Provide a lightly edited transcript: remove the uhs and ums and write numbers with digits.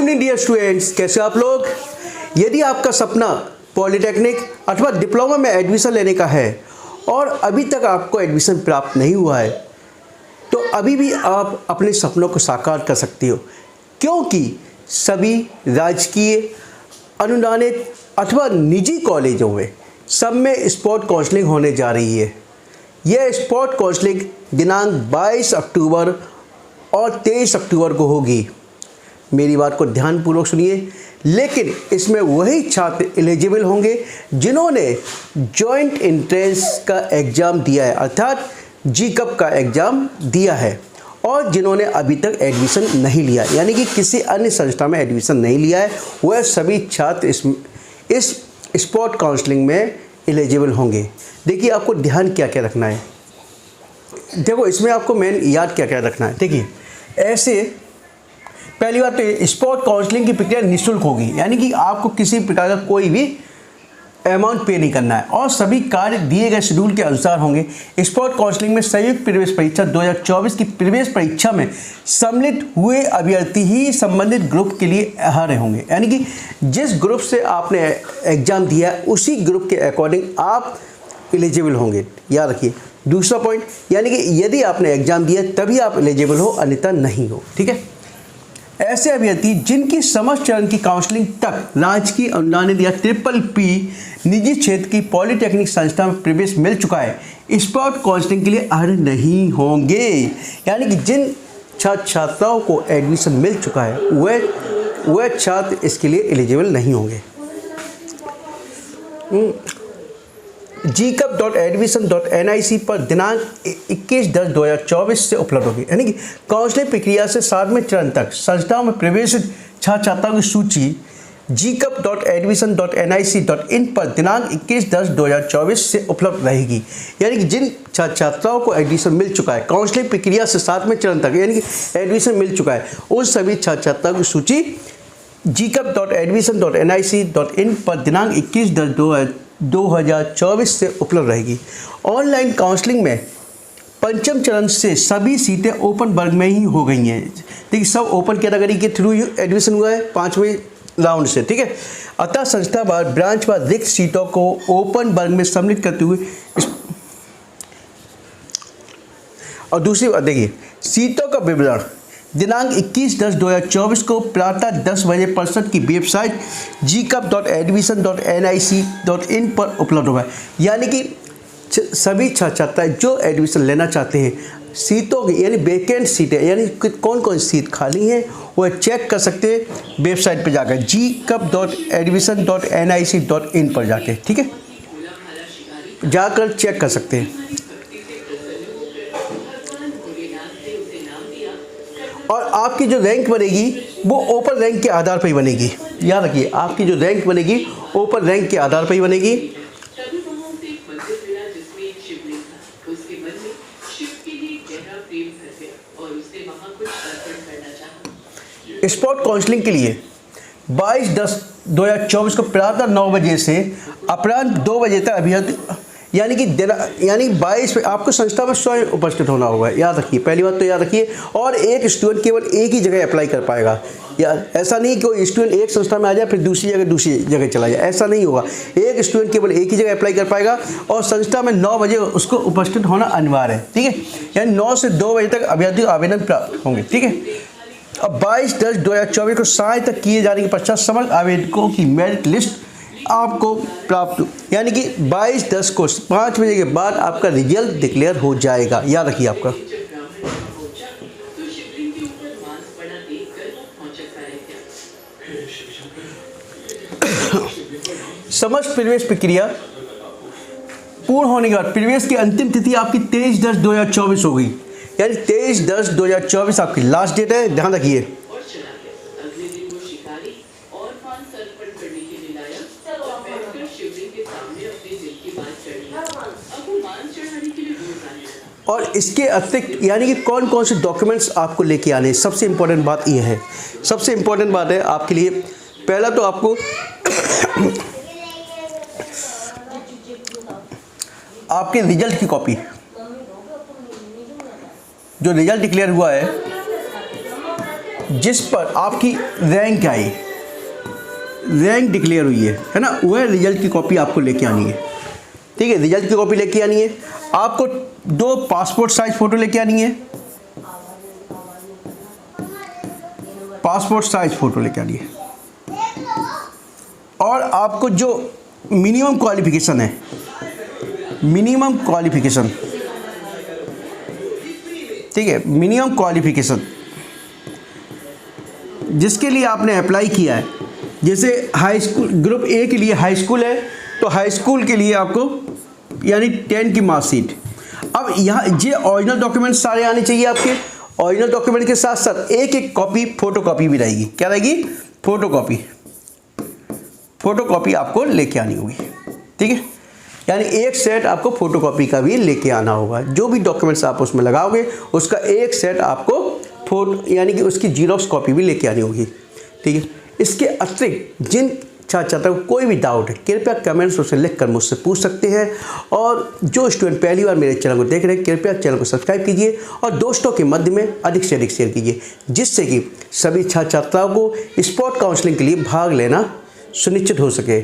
Good evening dear students, कैसे आप लोग। यदि आपका सपना पॉलिटेक्निक अथवा डिप्लोमा में एडमिशन लेने का है और अभी तक आपको एडमिशन प्राप्त नहीं हुआ है तो अभी भी आप अपने सपनों को साकार कर सकते हो, क्योंकि सभी राजकीय, अनुदानित अथवा निजी कॉलेजों में सब में स्पॉट काउंसलिंग होने जा रही है। यह स्पॉट काउंसलिंग दिनांक 22 अक्टूबर और 23 अक्टूबर को होगी। मेरी बात को ध्यानपूर्वक सुनिए, लेकिन इसमें वही छात्र एलिजिबल होंगे जिन्होंने जॉइंट एंट्रेंस का एग्ज़ाम दिया है, अर्थात जी.कब का एग्ज़ाम दिया है, और जिन्होंने अभी तक एडमिशन नहीं लिया, यानी कि किसी अन्य संस्था में एडमिशन नहीं लिया है, वह सभी छात्र इस स्पॉट काउंसलिंग में एलिजिबल होंगे। देखिए, आपको ध्यान क्या क्या रखना है। देखो, इसमें आपको मेन याद क्या क्या रखना है। देखिए, ऐसे पहली बात तो स्पॉट काउंसलिंग की प्रक्रिया निःशुल्क होगी, यानी कि आपको किसी प्रकार का कोई भी अमाउंट पे नहीं करना है और सभी कार्य दिए गए शेड्यूल के अनुसार होंगे। स्पॉट काउंसलिंग में संयुक्त प्रवेश परीक्षा 2024 की प्रवेश परीक्षा में सम्मिलित हुए अभ्यर्थी ही संबंधित ग्रुप के लिए अर्ह होंगे, यानी कि जिस ग्रुप से आपने एग्जाम दिया है उसी ग्रुप के अकॉर्डिंग आप एलिजिबल होंगे। याद रखिए। दूसरा पॉइंट, यानी कि यदि आपने एग्जाम दिया तभी आप एलिजिबल हो, अन्यथा नहीं हो। ठीक है। ऐसे अभ्यर्थी जिनकी समस्त चरण की काउंसलिंग तक राजकीय, अनुदानित या PPP निजी क्षेत्र की पॉलिटेक्निक संस्था में प्रवेश मिल चुका है, स्पॉट काउंसलिंग के लिए अर्ह नहीं होंगे। यानी कि जिन छात्राओं को एडमिशन मिल चुका है वह छात्र इसके लिए एलिजिबल नहीं होंगे। gcup.admission.nic पर दिनांक 21/10/2024 से उपलब्ध होगी, यानी कि काउंसलिंग प्रक्रिया से 7वें चरण तक संस्थाओं में प्रवेशित छात्राओं की सूची gcup.admission.nic.in पर दिनांक 21/10/2024 से उपलब्ध रहेगी। यानी कि जिन छात्राओं को एडमिशन मिल चुका है काउंसलिंग प्रक्रिया से 7वें चरण तक, यानी कि एडमिशन मिल चुका है, उन सभी छात्राओं की सूची gcup.admission.nic.in पर दिनांक 21/10/2024 से उपलब्ध रहेगी। ऑनलाइन काउंसलिंग में पंचम चरण से सभी सीटें ओपन वर्ग में ही हो गई हैं। देखिए, सब ओपन कैटेगरी के थ्रू एडमिशन हुआ है 5वें राउंड से। ठीक है। अतः संस्था वार, ब्रांच वार रिक्त सीटों को ओपन वर्ग में सम्मिलित करते हुए और दूसरी बात देखिए, सीटों का विवरण दिनांक 21/10/2024 को प्रातः 10 बजे परिषद की वेबसाइट gcup.admission.nic.in पर उपलब्ध होगा। यानी कि सभी छात्र जो एडमिशन लेना चाहते हैं, सीटों की यानी वैकेंट सीटें, यानी कौन कौन सीट खाली हैं वह चेक कर सकते हैं वेबसाइट पर जाकर gcup.admission.nic.in पर जाके। ठीक है, जाकर चेक कर सकते हैं। और आपकी जो रैंक बनेगी वो ओपन रैंक के आधार पर ही बनेगी। याद रखिए, आपकी जो रैंक बनेगी ओपन रैंक के आधार पर ही बनेगी। स्पॉट काउंसलिंग के लिए 22/10/2024 को प्रातः 9 बजे से अपराह्न 2 बजे तक अभ्यर्थी, यानी 22 पे आपको संस्था में स्वयं उपस्थित होना होगा। याद रखिए, पहली बात तो याद रखिए। और एक स्टूडेंट केवल एक ही जगह अप्लाई कर पाएगा। या ऐसा नहीं कि कोई स्टूडेंट एक संस्था में आ जाए फिर दूसरी जगह चला जाए, ऐसा नहीं होगा। एक स्टूडेंट केवल एक ही जगह अप्लाई कर पाएगा और संस्था में 9 बजे उसको उपस्थित होना अनिवार्य है। ठीक है, यानी 9 से 2 बजे तक अभ्यर्थी आवेदन प्राप्त होंगे। ठीक है। अब 22/10/2024 को साय तक किए जाने के पश्चात समस्त आवेदकों की मेरिट लिस्ट आपको प्राप्त, यानी कि 22/10 को 5 बजे के बाद आपका रिजल्ट डिक्लेयर हो जाएगा। याद रखिए आपका। समस्त प्रवेश प्रक्रिया पूर्ण होने के बाद प्रवेश की अंतिम तिथि आपकी 23/10/2024 होगी, यानी 23/10/2024 आपकी लास्ट डेट है। ध्यान रखिए। और इसके अतिरिक्त यानी कि कौन कौन से डॉक्यूमेंट्स आपको लेके आने हैं, सबसे इम्पोर्टेंट बात यह है। सबसे इम्पोर्टेंट बात है आपके लिए, पहला तो आपको आपके रिजल्ट की कॉपी, जो रिजल्ट डिक्लेयर हुआ है जिस पर आपकी रैंक आई, रैंक डिक्लेयर हुई है ना, वह रिजल्ट की कॉपी आपको लेके आनी है। ठीक है, रिजल्ट की कॉपी लेके आनी है। आपको 2 पासपोर्ट साइज फ़ोटो लेके आनी है, पासपोर्ट साइज फ़ोटो लेके आनी है। और आपको जो मिनिमम क्वालिफ़िकेशन है, मिनिमम क्वालिफ़िकेशन, ठीक है, मिनिमम क्वालिफ़िकेशन जिसके लिए आपने अप्लाई किया है, जैसे हाई स्कूल, ग्रुप ए के लिए हाई स्कूल है तो हाई स्कूल के लिए आपको यानी 10 की मार्कशीट। अब यहाँ ये ओरिजिनल डॉक्यूमेंट सारे आने चाहिए आपके। ओरिजिनल डॉक्यूमेंट के साथ साथ एक एक कॉपी फ़ोटो कॉपी भी रहेगी। क्या रहेगी? फ़ोटो कॉपी, फ़ोटो कॉपी आपको लेके आनी होगी। ठीक है, यानी एक सेट आपको फ़ोटो कॉपी का भी लेके आना होगा। जो भी डॉक्यूमेंट्स आप उसमें लगाओगे उसका एक सेट आपको फोटो यानी कि उसकी जीरोक्स कॉपी भी लेके आनी होगी। ठीक है, इसके अतिरिक्त जिन छात्रों को कोई भी डाउट है कृपया कमेंट्स से लिख कर मुझसे पूछ सकते हैं। और जो स्टूडेंट पहली बार मेरे चैनल को देख रहे हैं कृपया चैनल को सब्सक्राइब कीजिए और दोस्तों के मध्य में अधिक से अधिक शेयर कीजिए, जिससे कि सभी छात्राओं को स्पॉट काउंसलिंग के लिए भाग लेना सुनिश्चित हो सके।